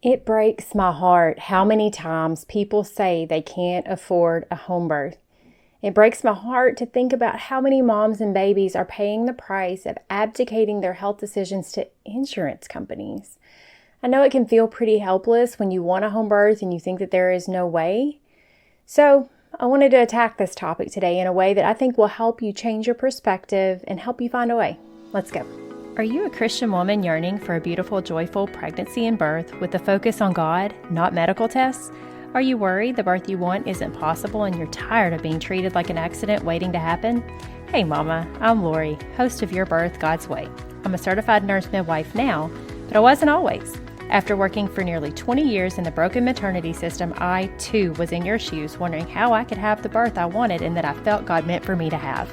It breaks my heart how many times people say they can't afford a home birth. It breaks my heart to think about how many moms and babies are paying the price of abdicating their health decisions to insurance companies. I know it can feel pretty helpless when you want a home birth and you think that there is no way. So I wanted to attack this topic today in a way that I think will help you change your perspective and help you find a way. Let's go. Are you a Christian woman yearning for a beautiful, joyful pregnancy and birth with a focus on God, not medical tests? Are you worried the birth you want isn't possible and you're tired of being treated like an accident waiting to happen? Hey Mama, I'm Lori, host of Your Birth God's Way. I'm a certified nurse midwife now, but I wasn't always. After working for nearly 20 years in the broken maternity system, I too was in your shoes wondering how I could have the birth I wanted and that I felt God meant for me to have.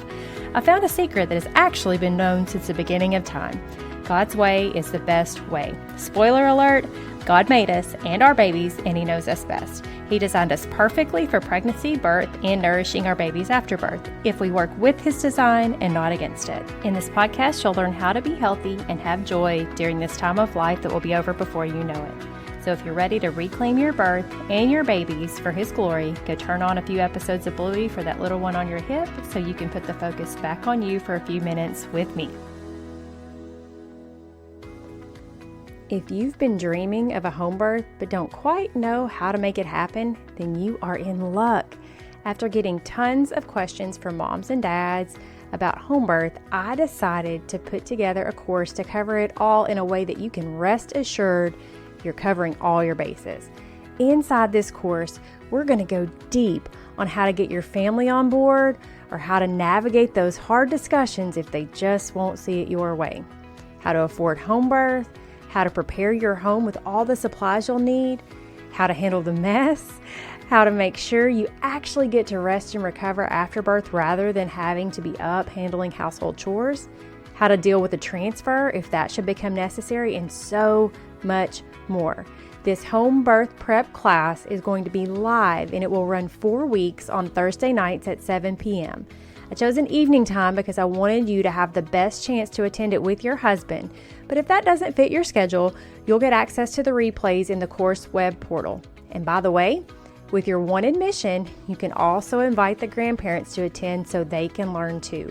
I found a secret that has actually been known since the beginning of time. God's way is the best way. Spoiler alert, God made us and our babies, and He knows us best. He designed us perfectly for pregnancy, birth, and nourishing our babies after birth, if we work with His design and not against it. In this podcast, you'll learn how to be healthy and have joy during this time of life that will be over before you know it. So if you're ready to reclaim your birth and your babies for His glory, go turn on a few episodes of Bluey for that little one on your hip so you can put the focus back on you for a few minutes with me. If you've been dreaming of a home birth but don't quite know how to make it happen, then you are in luck. After getting tons of questions from moms and dads about home birth, I decided to put together a course to cover it all in a way that you can rest assured you're covering all your bases. Inside this course, we're going to go deep on how to get your family on board or how to navigate those hard discussions if they just won't see it your way. How to afford home birth, how to prepare your home with all the supplies you'll need, how to handle the mess, how to make sure you actually get to rest and recover after birth rather than having to be up handling household chores, how to deal with a transfer if that should become necessary, and so much more. This home birth prep class is going to be live and it will run 4 weeks on Thursday nights at 7 p.m. I chose an evening time because I wanted you to have the best chance to attend it with your husband. But if that doesn't fit your schedule, you'll get access to the replays in the course web portal. And by the way, with your one admission, you can also invite the grandparents to attend so they can learn too.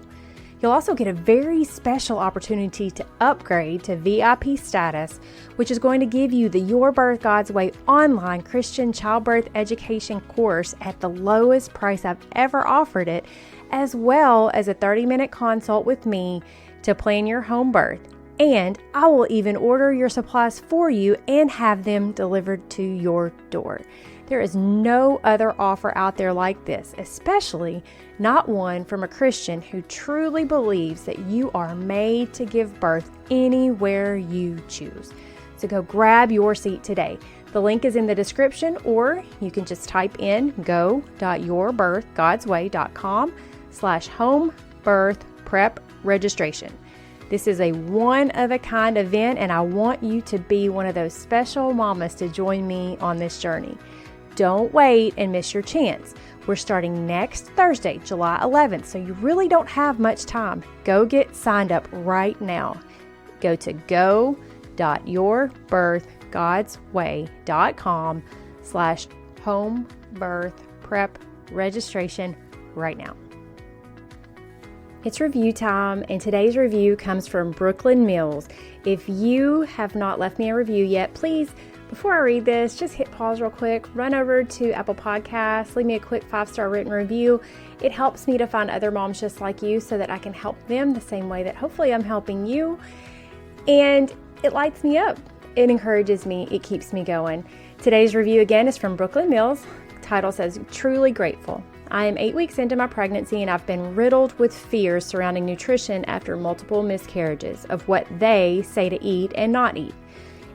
You'll also get a very special opportunity to upgrade to VIP status, which is going to give you the Your Birth God's Way online Christian childbirth education course at the lowest price I've ever offered it, as well as a 30-minute consult with me to plan your home birth. And I will even order your supplies for you and have them delivered to your door. There is no other offer out there like this, especially not one from a Christian who truly believes that you are made to give birth anywhere you choose. So go grab your seat today. The link is in the description, or you can just type in go.yourbirthgodsway.com/home birth prep registration. This is a one-of-a-kind event, and I want you to be one of those special mamas to join me on this journey. Don't wait and miss your chance. We're starting next Thursday, July 11th, so you really don't have much time. Go get signed up right now. Go to go.yourbirthgodsway.com/home birth prep registration right now. It's review time, and today's review comes from Brooklyn Mills. If you have not left me a review yet, please, before I read this, just hit pause real quick, run over to Apple Podcasts, leave me a quick 5-star written review. It helps me to find other moms just like you so that I can help them the same way that hopefully I'm helping you. And it lights me up. It encourages me. It keeps me going. Today's review again is from Brooklyn Mills. The title says, "Truly Grateful. I am 8 weeks into my pregnancy and I've been riddled with fears surrounding nutrition after multiple miscarriages of what they say to eat and not eat.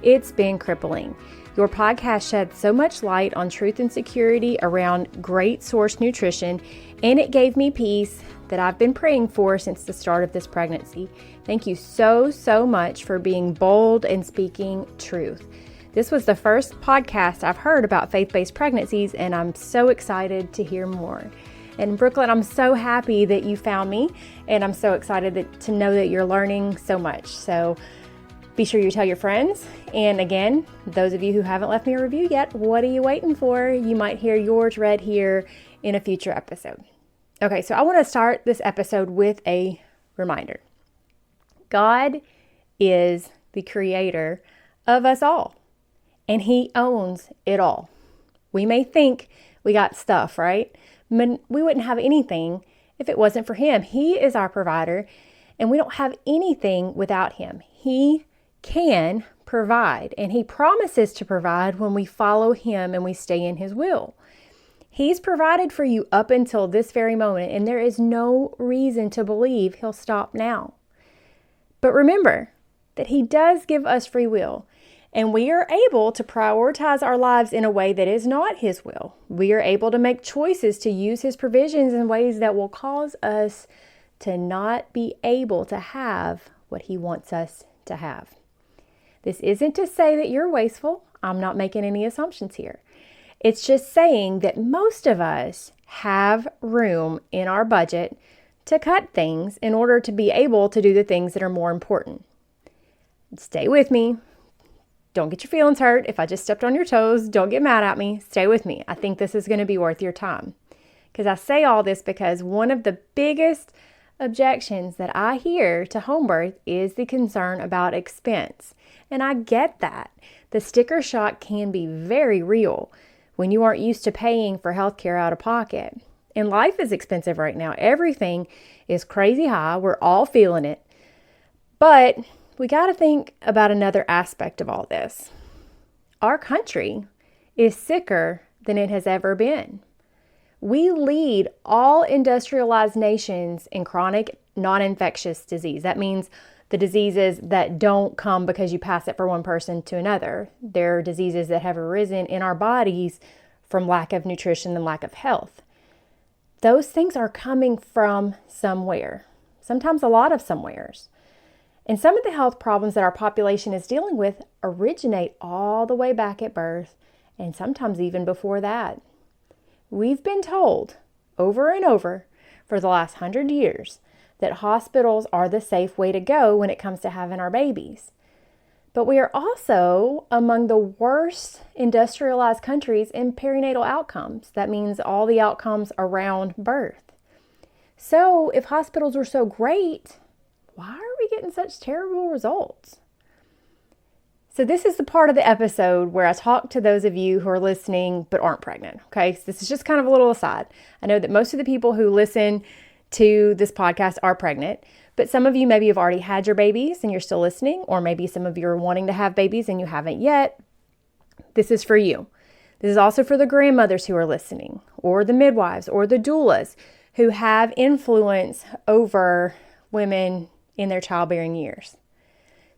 It's been crippling. Your podcast sheds so much light on truth and security around great source nutrition, and it gave me peace that I've been praying for since the start of this pregnancy. Thank you so much for being bold and speaking truth. This was the first podcast I've heard about faith-based pregnancies, and I'm so excited to hear more." And Brooklyn, I'm so happy that you found me, and I'm so excited to know that you're learning so much. So Be sure you tell your friends. And again, those of you who haven't left me a review yet, what are you waiting for? You might hear yours read here in a future episode. Okay, so I want to start this episode with a reminder. God is the creator of us all, and He owns it all. We may think we got stuff, right? But we wouldn't have anything if it wasn't for Him. He is our provider, and we don't have anything without Him. He can provide, and He promises to provide when we follow Him and we stay in His will. He's provided for you up until this very moment, and there is no reason to believe He'll stop now. But remember that He does give us free will, and we are able to prioritize our lives in a way that is not His will. We are able to make choices to use His provisions in ways that will cause us to not be able to have what He wants us to have. This isn't to say that you're wasteful. I'm not making any assumptions here. It's just saying that most of us have room in our budget to cut things in order to be able to do the things that are more important. Stay with me. Don't get your feelings hurt. If I just stepped on your toes, don't get mad at me. Stay with me. I think this is going to be worth your time. Because I say all this because one of the biggest objections that I hear to home birth is the concern about expense. And I get that. The sticker shock can be very real when you aren't used to paying for healthcare out of pocket. And life is expensive right now. Everything is crazy high. We're all feeling it. But we got to think about another aspect of all this. Our country is sicker than it has ever been. We lead all industrialized nations in chronic non-infectious disease. That means the diseases that don't come because you pass it from one person to another. They're diseases that have arisen in our bodies from lack of nutrition and lack of health. Those things are coming from somewhere, sometimes a lot of somewheres. And some of the health problems that our population is dealing with originate all the way back at birth, and sometimes even before that. We've been told over and over for the last 100 years that hospitals are the safe way to go when it comes to having our babies. But we are also among the worst industrialized countries in perinatal outcomes. That means all the outcomes around birth. So if hospitals were so great, why are we getting such terrible results? So this is the part of the episode where I talk to those of you who are listening but aren't pregnant. Okay, so this is just kind of a little aside. I know that most of the people who listen to this podcast are pregnant, but some of you maybe have already had your babies and you're still listening, or maybe some of you are wanting to have babies and you haven't yet. This is for you. This is also for the grandmothers who are listening, or the midwives, or the doulas who have influence over women in their childbearing years.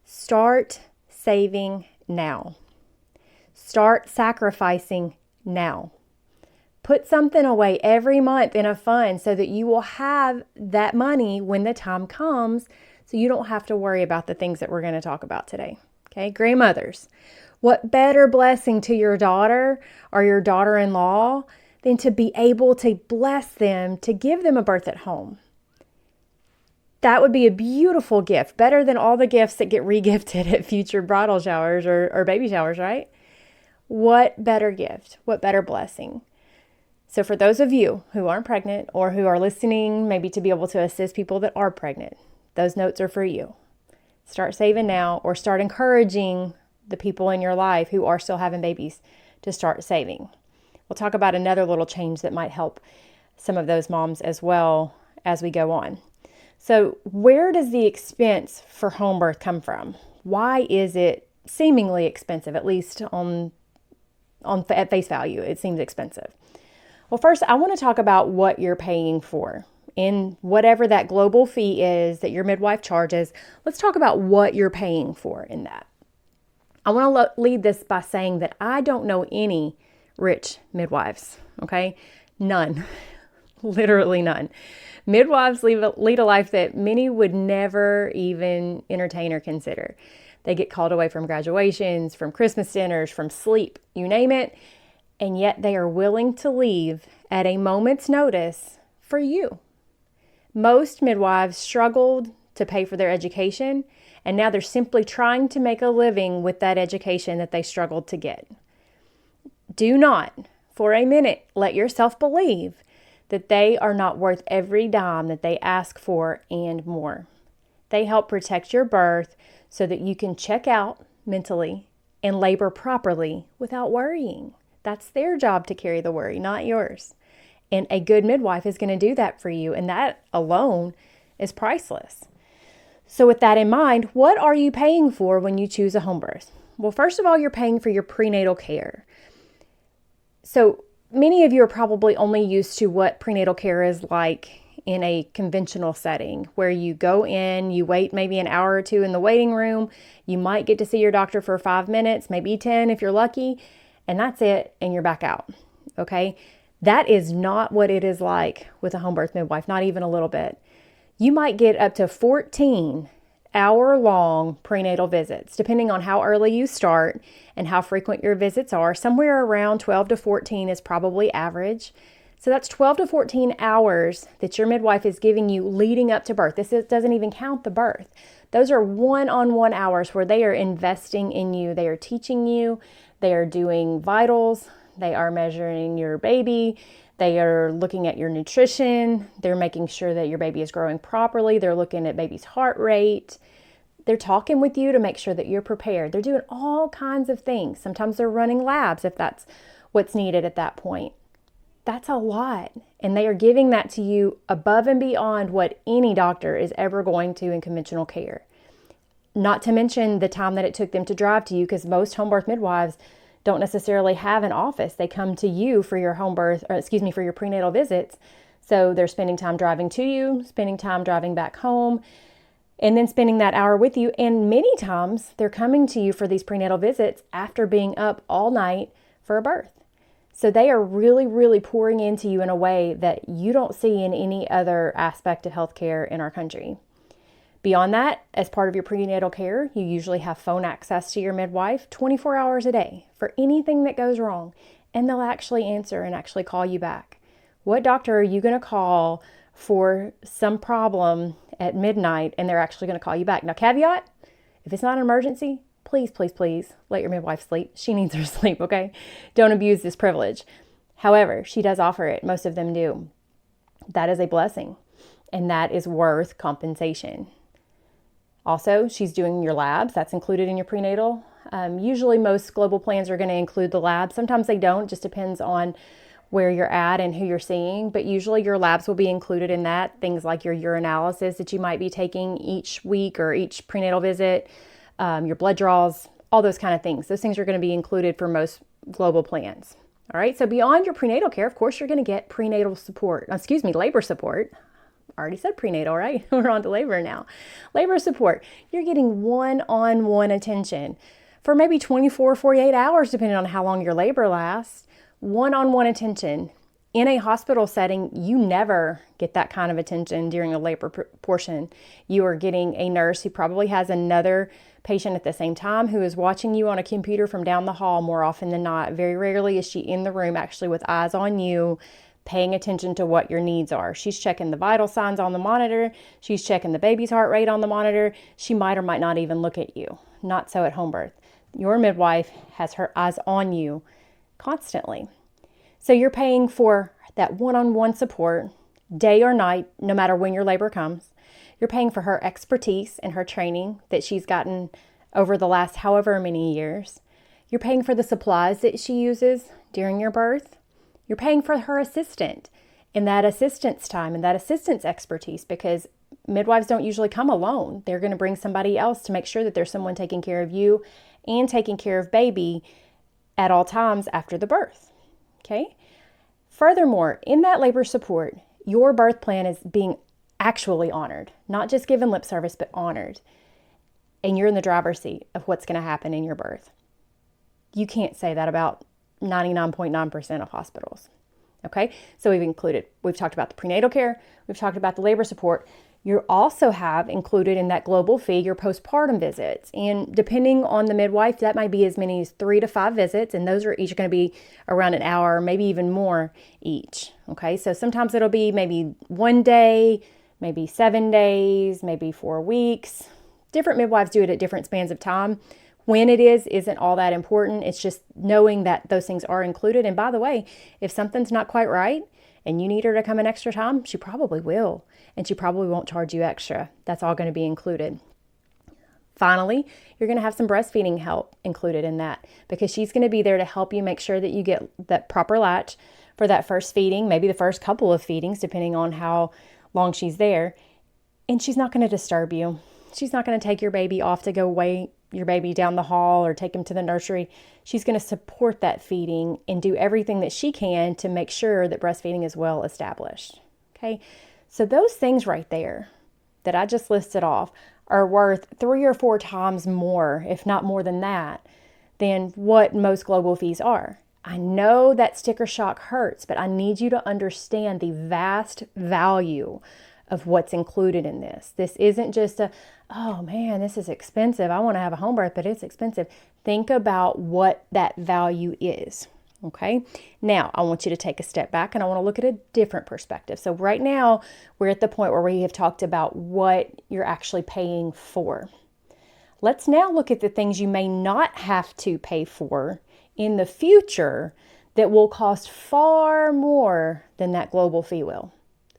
Start saving now. Start sacrificing now. Put something away every month in a fund so that you will have that money when the time comes, so you don't have to worry about the things that we're going to talk about today. Okay, grandmothers, what better blessing to your daughter or your daughter-in-law than to be able to bless them, to give them a birth at home? That would be a beautiful gift, better than all the gifts that get regifted at future bridal showers or baby showers, right? What better gift? What better blessing? So for those of you who aren't pregnant or who are listening, maybe to be able to assist people that are pregnant, those notes are for you. Start saving now, or start encouraging the people in your life who are still having babies to start saving. We'll talk about another little change that might help some of those moms as well as we go on. So where does the expense for home birth come from? Why is it seemingly expensive, at least at face value? It seems expensive. Well, first, I want to talk about what you're paying for. In whatever that global fee is that your midwife charges, let's talk about what you're paying for in that. I want to lead this by saying that I don't know any rich midwives, okay? None. Literally none. Midwives lead a life that many would never even entertain or consider. They get called away from graduations, from Christmas dinners, from sleep, you name it, and yet they are willing to leave at a moment's notice for you. Most midwives struggled to pay for their education, And now they're simply trying to make a living with that education that they struggled to get. Do not, for a minute, let yourself believe that they are not worth every dime that they ask for and more. They help protect your birth so that you can check out mentally and labor properly without worrying. That's their job to carry the worry, not yours. And a good midwife is going to do that for you, and that alone is priceless. So with that in mind, what are you paying for when you choose a home birth? Well, first of all, you're paying for your prenatal care. So many of you are probably only used to what prenatal care is like in a conventional setting where you go in, you wait maybe an hour or two in the waiting room, you might get to see your doctor for 5 minutes, maybe 10 if you're lucky, and that's it, and you're back out, okay? That is not what it is like with a home birth midwife, not even a little bit. You might get up to 14 hour-long prenatal visits, depending on how early you start and how frequent your visits are. Somewhere around 12 to 14 is probably average. So that's 12 to 14 hours that your midwife is giving you leading up to birth. Doesn't even count the birth. Those are one-on-one hours where they are investing in you. They are teaching you. They are doing vitals. They are measuring your baby. They are looking at your nutrition. They're making sure that your baby is growing properly. They're looking at baby's heart rate. They're talking with you to make sure that you're prepared. They're doing all kinds of things. Sometimes they're running labs if that's what's needed at that point. That's a lot. And they are giving that to you above and beyond what any doctor is ever going to in conventional care. Not to mention the time that it took them to drive to you, because most home birth midwives don't necessarily have an office. They come to you for your for your prenatal visits. So they're spending time driving to you, spending time driving back home, and then spending that hour with you. And many times they're coming to you for these prenatal visits after being up all night for a birth. So they are really, really pouring into you in a way that you don't see in any other aspect of healthcare in our country. Beyond that, as part of your prenatal care, you usually have phone access to your midwife 24 hours a day for anything that goes wrong, and they'll actually answer and actually call you back. What doctor are you going to call for some problem at midnight and they're actually going to call you back? Now, caveat, if it's not an emergency, please, please, please let your midwife sleep. She needs her sleep, okay? Don't abuse this privilege. However, she does offer it. Most of them do. That is a blessing, and that is worth compensation. Also, she's doing your labs. That's included in your prenatal. Usually most global plans are going to include the labs. Sometimes they don't. It just depends on where you're at and who you're seeing. But usually your labs will be included in that. Things like your urinalysis that you might be taking each week or each prenatal visit, your blood draws, all those kind of things. Those things are going to be included for most global plans. All right. So beyond your prenatal care, of course, you're going to get labor support. Already said prenatal, right? We're on to labor now. Labor support. You're getting one-on-one attention for maybe 24, 48 hours, depending on how long your labor lasts. One-on-one attention. In a hospital setting, you never get that kind of attention during a labor portion. You are getting a nurse who probably has another patient at the same time who is watching you on a computer from down the hall more often than not. Very rarely is she in the room actually with eyes on you, paying attention to what your needs are. She's checking the vital signs on the monitor. She's checking the baby's heart rate on the monitor. She might or might not even look at you. Not so at home birth. Your midwife has her eyes on you constantly. So you're paying for that one-on-one support, day or night, no matter when your labor comes. You're paying for her expertise and her training that she's gotten over the last however many years. You're paying for the supplies that she uses during your birth. You're paying for her assistant and that assistant's time and that assistant's expertise, because midwives don't usually come alone. They're going to bring somebody else to make sure that there's someone taking care of you and taking care of baby at all times after the birth. Okay? Furthermore, in that labor support, your birth plan is being actually honored, not just given lip service, but honored. And you're in the driver's seat of what's going to happen in your birth. You can't say that about 99.9% of hospitals. Okay, so we've talked about the prenatal care, we've talked about the labor support. You also have included in that global fee your postpartum visits. And depending on the midwife, that might be as many as 3 to 5 visits. And those are each going to be around an hour, maybe even more each. Okay, so sometimes it'll be maybe 1 day, maybe 7 days, maybe 4 weeks, Different midwives do it at different spans of time. When it isn't all that important. It's just knowing that those things are included. And by the way, if something's not quite right and you need her to come an extra time, she probably will. And she probably won't charge you extra. That's all going to be included. Finally, you're going to have some breastfeeding help included in that, because she's going to be there to help you make sure that you get that proper latch for that first feeding, maybe the first couple of feedings, depending on how long she's there. And she's not going to disturb you. She's not going to take your baby off to go weigh your baby down the hall or take him to the nursery. She's going to support that feeding and do everything that she can to make sure that breastfeeding is well established. Okay, so those things right there that I just listed off are worth 3 or 4 times more, if not more than that, than what most global fees are. I know that sticker shock hurts, but I need you to understand the vast value of what's included in this. This isn't just oh man, this is expensive. I want to have a home birth, but it's expensive. Think about what that value is. Okay. Now I want you to take a step back and I want to look at a different perspective. So right now we're at the point where we have talked about what you're actually paying for. Let's now look at the things you may not have to pay for in the future that will cost far more than that global fee will.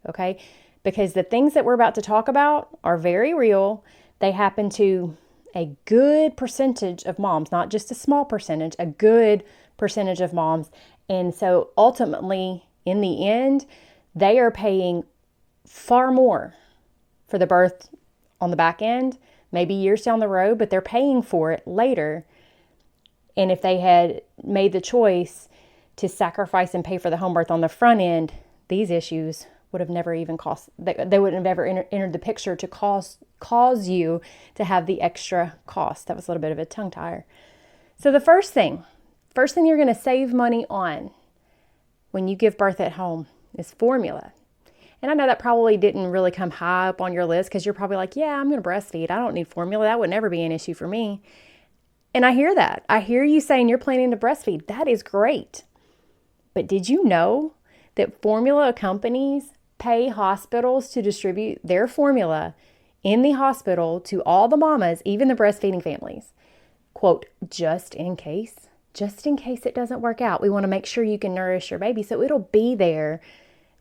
Okay. Because the things that we're about to talk about are very real. They happen to a good percentage of moms, not just a small percentage, a good percentage of moms. And so ultimately, in the end, they are paying far more for the birth on the back end, maybe years down the road, but they're paying for it later. And if they had made the choice to sacrifice and pay for the home birth on the front end, these issues would have never even they wouldn't have ever entered the picture to cause you to have the extra cost. That was a little bit of a tongue tire. So the first thing you're going to save money on when you give birth at home is formula. And I know that probably didn't really come high up on your list because you're probably like, yeah, I'm going to breastfeed. I don't need formula. That would never be an issue for me. And I hear that. I hear you saying you're planning to breastfeed. That is great. But did you know that formula companies pay hospitals to distribute their formula in the hospital to all the mamas, even the breastfeeding families? Quote, just in case it doesn't work out. We want to make sure you can nourish your baby. So it'll be there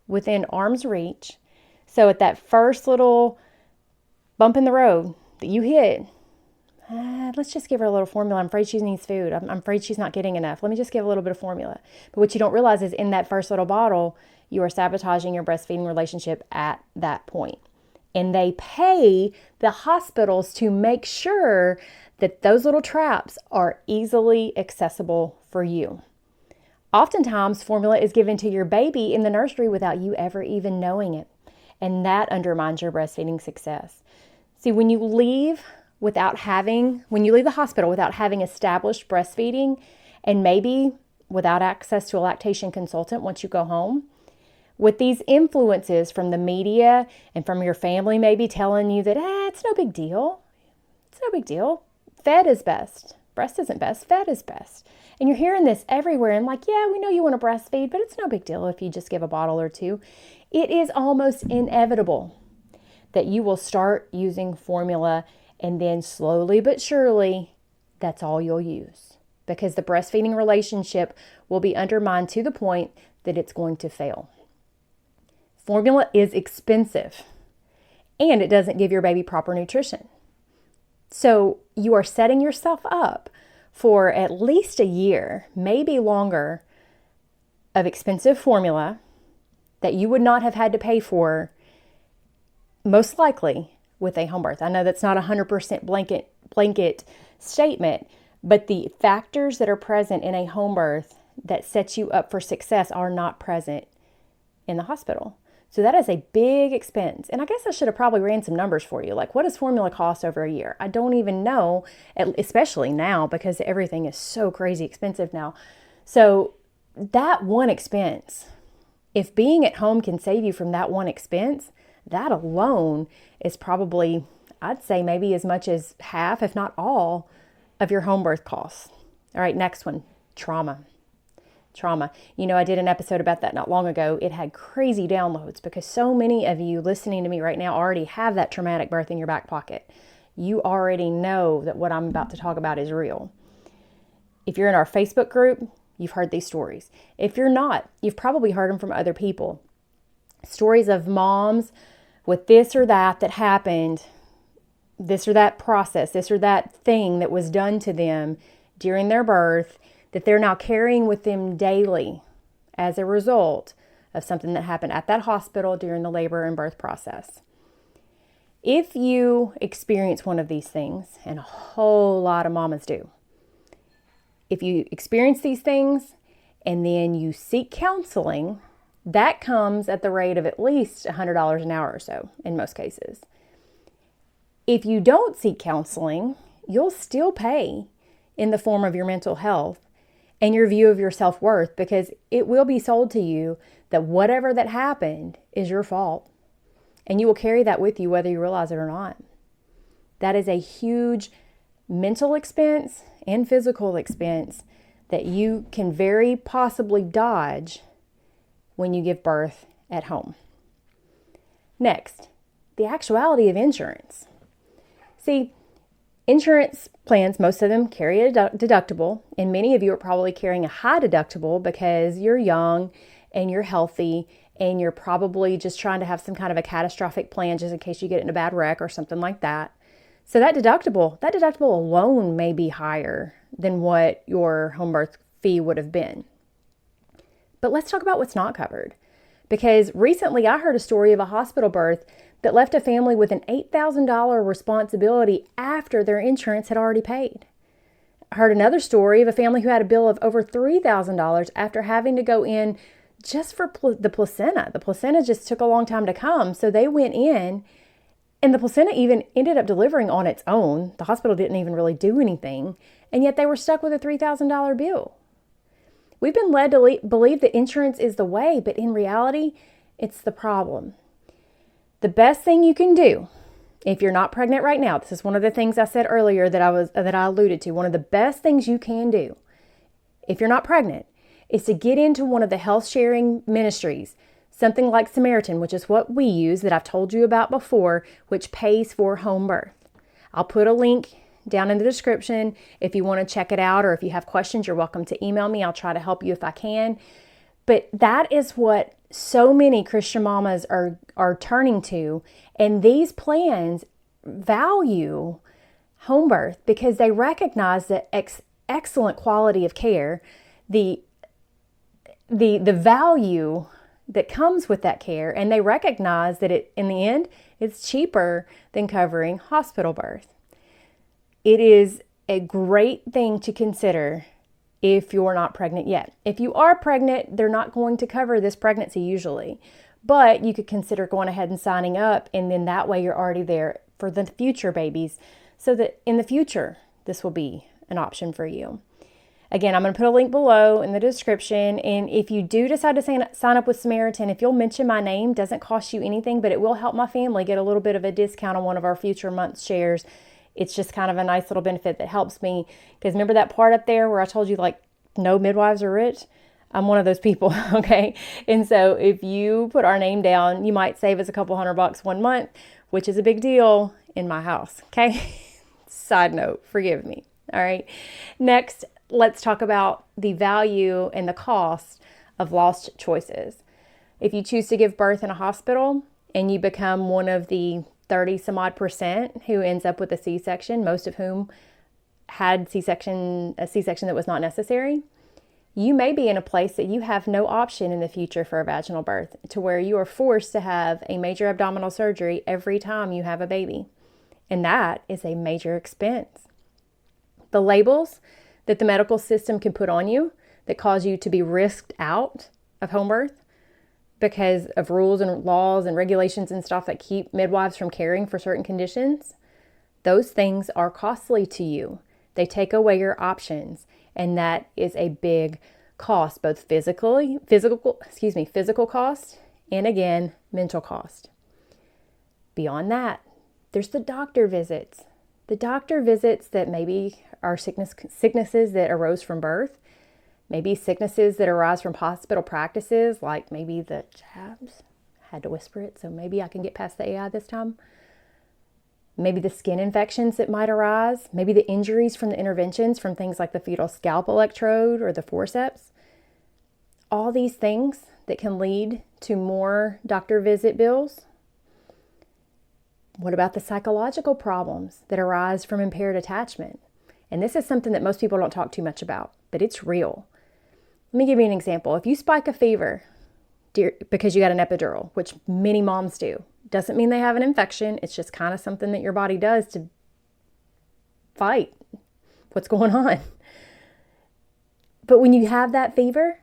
within arm's reach. So at that first little bump in the road that you hit, let's just give her a little formula. I'm afraid she needs food. I'm afraid she's not getting enough. Let me just give a little bit of formula. But what you don't realize is in that first little bottle, you are sabotaging your breastfeeding relationship at that point. And they pay the hospitals to make sure that those little traps are easily accessible for you. Oftentimes, formula is given to your baby in the nursery without you ever even knowing it. And that undermines your breastfeeding success. See, when you leave the hospital without having established breastfeeding, and maybe without access to a lactation consultant once you go home, with these influences from the media and from your family maybe telling you that, it's no big deal. It's no big deal. Fed is best. Breast isn't best. Fed is best. And you're hearing this everywhere and like, yeah, we know you want to breastfeed, but it's no big deal if you just give a bottle or two. It is almost inevitable that you will start using formula, and then slowly but surely, that's all you'll use, because the breastfeeding relationship will be undermined to the point that it's going to fail. Formula is expensive, and it doesn't give your baby proper nutrition. So you are setting yourself up for at least a year, maybe longer, of expensive formula that you would not have had to pay for, most likely, with a home birth. I know that's not a 100% blanket statement, but the factors that are present in a home birth that sets you up for success are not present in the hospital. So that is a big expense. And I guess I should have probably ran some numbers for you. Like, what does formula cost over a year? I don't even know, especially now because everything is so crazy expensive now. So that one expense, if being at home can save you from that one expense, that alone is probably, I'd say maybe as much as half, if not all, of your home birth costs. All right, next one, trauma. You know, I did an episode about that not long ago. It had crazy downloads because so many of you listening to me right now already have that traumatic birth in your back pocket. you already know that what I'm about to talk about is real. If you're in our Facebook group, you've heard these stories. If you're not, you've probably heard them from other people. Stories of moms with this or that happened, this or that process, this or that thing that was done to them during their birth that they're now carrying with them daily as a result of something that happened at that hospital during the labor and birth process. If you experience one of these things, and a whole lot of mamas do, if you experience these things and then you seek counseling, that comes at the rate of at least $100 an hour or so in most cases. If you don't seek counseling, you'll still pay in the form of your mental health and your view of your self-worth, because it will be sold to you that whatever that happened is your fault. And you will carry that with you whether you realize it or not. That is a huge mental expense and physical expense that you can very possibly dodge when you give birth at home. Next, the actuality of insurance. See, insurance plans, most of them carry a deductible, and many of you are probably carrying a high deductible because you're young and you're healthy and you're probably just trying to have some kind of a catastrophic plan just in case you get in a bad wreck or something like that. So that deductible alone may be higher than what your home birth fee would have been. But let's talk about what's not covered. Because recently I heard a story of a hospital birth that left a family with an $8,000 responsibility after their insurance had already paid. I heard another story of a family who had a bill of over $3,000 after having to go in just for the placenta. The placenta just took a long time to come, so they went in, and the placenta even ended up delivering on its own. The hospital didn't even really do anything, and yet they were stuck with a $3,000 bill. We've been led to believe that insurance is the way, but in reality, it's the problem. The best thing you can do, if you're not pregnant right now, this is one of the things I said earlier that I alluded to. One of the best things you can do, if you're not pregnant, is to get into one of the health sharing ministries, something like Samaritan, which is what we use that I've told you about before, which pays for home birth. I'll put a link down in the description if you want to check it out, or if you have questions, you're welcome to email me. I'll try to help you if I can. But that is what so many Christian mamas are turning to, and these plans value home birth because they recognize the excellent quality of care, the value that comes with that care, and they recognize that in the end, it's cheaper than covering hospital birth. It is a great thing to consider if you're not pregnant yet. If you are pregnant, they're not going to cover this pregnancy usually, but you could consider going ahead and signing up, and then that way you're already there for the future babies, so that in the future, this will be an option for you. Again, I'm going to put a link below in the description, and if you do decide to sign up with Samaritan, if you'll mention my name, doesn't cost you anything, but it will help my family get a little bit of a discount on one of our future month shares. It's just kind of a nice little benefit that helps me, because remember that part up there where I told you like no midwives are rich? I'm one of those people, okay? And so if you put our name down, you might save us a couple $100 one month, which is a big deal in my house, okay? Side note, forgive me, all right? Next, let's talk about the value and the cost of lost choices. If you choose to give birth in a hospital and you become one of the 30 some odd % who ends up with a C-section, most of whom had a C-section that was not necessary, you may be in a place that you have no option in the future for a vaginal birth, to where you are forced to have a major abdominal surgery every time you have a baby. And that is a major expense. The labels that the medical system can put on you that cause you to be risked out of home birth because of rules and laws and regulations and stuff that keep midwives from caring for certain conditions, those things are costly to you. They take away your options, and that is a big cost, both physical cost, and again, mental cost. Beyond that, there's the doctor visits. The doctor visits that maybe are sicknesses that arose from birth, maybe sicknesses that arise from hospital practices, like maybe the jabs. I had to whisper it, so maybe I can get past the AI this time. maybe the skin infections that might arise, maybe the injuries from the interventions from things like the fetal scalp electrode or the forceps. All these things that can lead to more doctor visit bills. What about the psychological problems that arise from impaired attachment? And this is something that most people don't talk too much about, but it's real. Let me give you an example. If you spike a fever because you got an epidural, which many moms do, doesn't mean they have an infection. It's just kind of something that your body does to fight what's going on. But when you have that fever,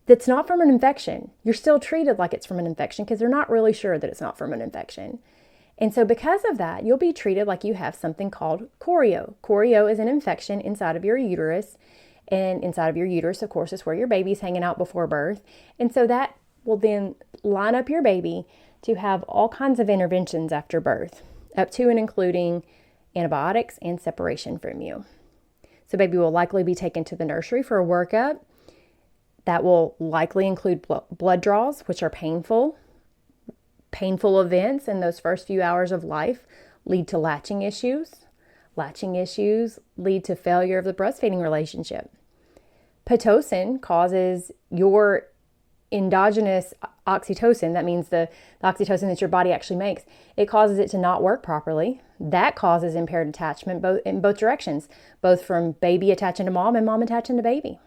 that's not from an infection. You're still treated like it's from an infection because they're not really sure that it's not from an infection. And so because of that, you'll be treated like you have something called choreo. Choreo is an infection inside of your uterus. And inside of your uterus, of course, is where your baby's hanging out before birth. And so that will then line up your baby to have all kinds of interventions after birth, up to and including antibiotics and separation from you. So baby will likely be taken to the nursery for a workup. That will likely include blood draws, which are painful. Painful events in those first few hours of life lead to latching issues. Latching issues lead to failure of the breastfeeding relationship. Pitocin causes your endogenous oxytocin, that means the oxytocin that your body actually makes, it causes it to not work properly. That causes impaired attachment in both directions, both from baby attaching to mom and mom attaching to baby.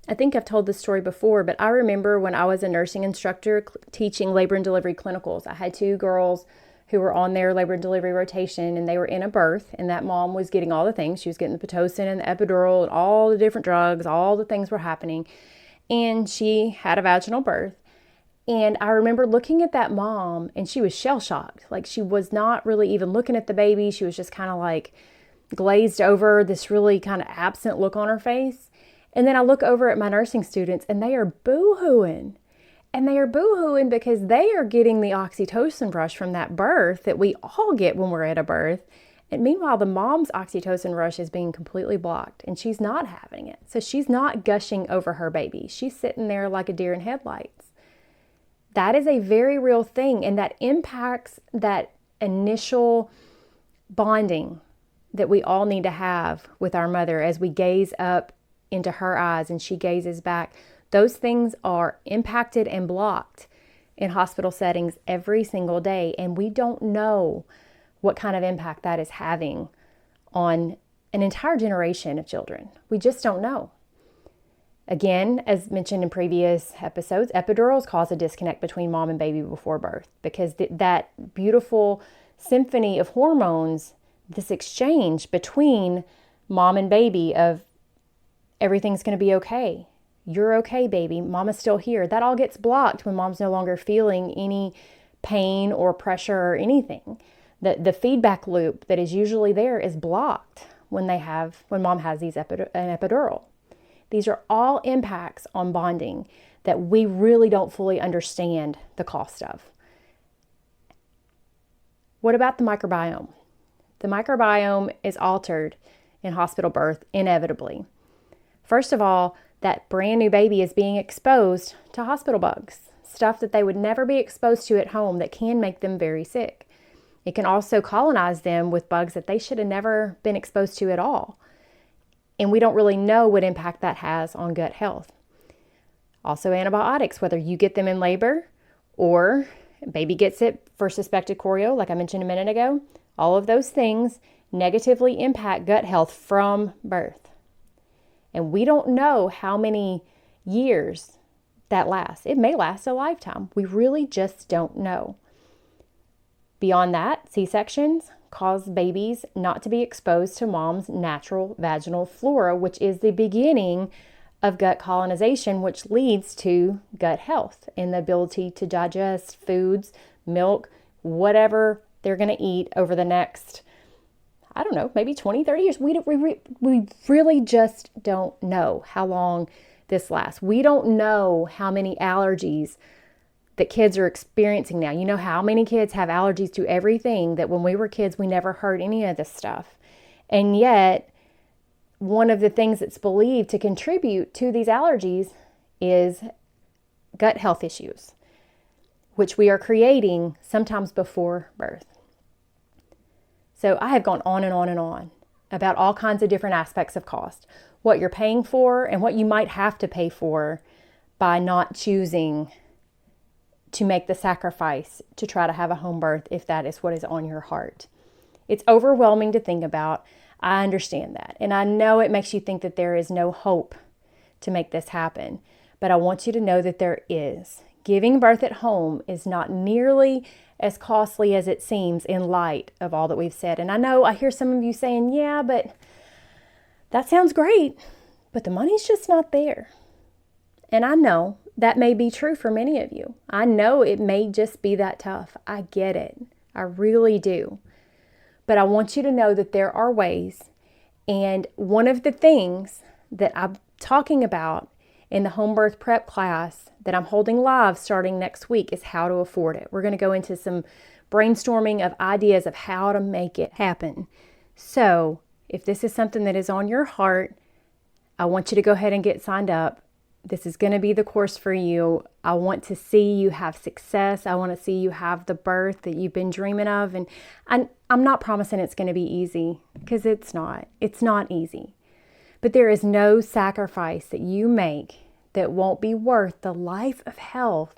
I think I've told this story before, but I remember when I was a nursing instructor teaching labor and delivery clinicals. I had 2 girls who were on their labor and delivery rotation, and they were in a birth, and that mom was getting all the things. She was getting the Pitocin and the epidural and all the different drugs, all the things were happening. And she had a vaginal birth. And I remember looking at that mom, and she was shell-shocked. Like, she was not really even looking at the baby. She was just kind of like glazed over, this really kind of absent look on her face. And then I look over at my nursing students, and they are boo-hooing. And they are boo-hooing because they are getting the oxytocin rush from that birth that we all get when we're at a birth. And meanwhile, the mom's oxytocin rush is being completely blocked, and she's not having it. So she's not gushing over her baby. She's sitting there like a deer in headlights. That is a very real thing, and that impacts that initial bonding that we all need to have with our mother as we gaze up into her eyes and she gazes back. Those things are impacted and blocked in hospital settings every single day, and we don't know what kind of impact that is having on an entire generation of children. We just don't know. Again, as mentioned in previous episodes, epidurals cause a disconnect between mom and baby before birth because that beautiful symphony of hormones, this exchange between mom and baby of everything's going to be okay. You're okay, baby. Mama's still here. That all gets blocked when mom's no longer feeling any pain or pressure or anything. The feedback loop that is usually there is blocked when mom has an epidural. These are all impacts on bonding that we really don't fully understand the cost of. What about the microbiome? The microbiome is altered in hospital birth inevitably. First of all, that brand new baby is being exposed to hospital bugs, stuff that they would never be exposed to at home that can make them very sick. It can also colonize them with bugs that they should have never been exposed to at all. And we don't really know what impact that has on gut health. Also antibiotics, whether you get them in labor or baby gets it for suspected choreo, like I mentioned a minute ago, all of those things negatively impact gut health from birth. And we don't know how many years that lasts. It may last a lifetime. We really just don't know. Beyond that, C-sections cause babies not to be exposed to mom's natural vaginal flora, which is the beginning of gut colonization, which leads to gut health and the ability to digest foods, milk, whatever they're going to eat over the next, I don't know, maybe 20, 30 years. We really just don't know how long this lasts. We don't know how many allergies that kids are experiencing now. You know how many kids have allergies to everything that when we were kids, we never heard any of this stuff. And yet, one of the things that's believed to contribute to these allergies is gut health issues, which we are creating sometimes before birth. So I have gone on and on and on about all kinds of different aspects of cost, what you're paying for and what you might have to pay for by not choosing to make the sacrifice to try to have a home birth if that is what is on your heart. It's overwhelming to think about. I understand that. And I know it makes you think that there is no hope to make this happen. But I want you to know that there is. Giving birth at home is not nearly as costly as it seems in light of all that we've said. And I know I hear some of you saying, yeah, but that sounds great, but the money's just not there. And I know that may be true for many of you. I know it may just be that tough. I get it. I really do. But I want you to know that there are ways. And one of the things that I'm talking about in the home birth prep class that I'm holding live starting next week is how to afford it. We're going to go into some brainstorming of ideas of how to make it happen. So if this is something that is on your heart, I want you to go ahead and get signed up. This is going to be the course for you. I want to see you have success. I want to see you have the birth that you've been dreaming of. And I'm not promising it's going to be easy, because it's not. It's not easy. But there is no sacrifice that you make that won't be worth the life of health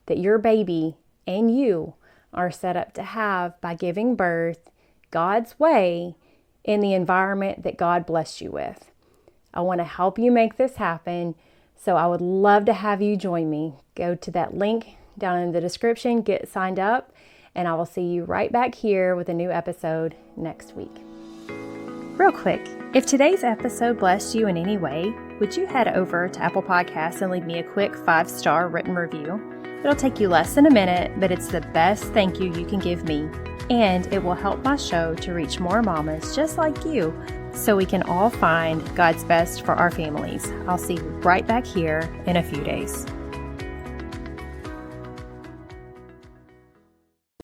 that your baby and you are set up to have by giving birth God's way in the environment that God blessed you with. I want to help you make this happen. So I would love to have you join me. Go to that link down in the description, get signed up, and I will see you right back here with a new episode next week. Real quick, if today's episode blessed you in any way, would you head over to Apple Podcasts and leave me a quick 5-star written review? It'll take you less than a minute, but it's the best thank you can give me. And it will help my show to reach more mamas just like you, so we can all find God's best for our families. I'll see you right back here in a few days.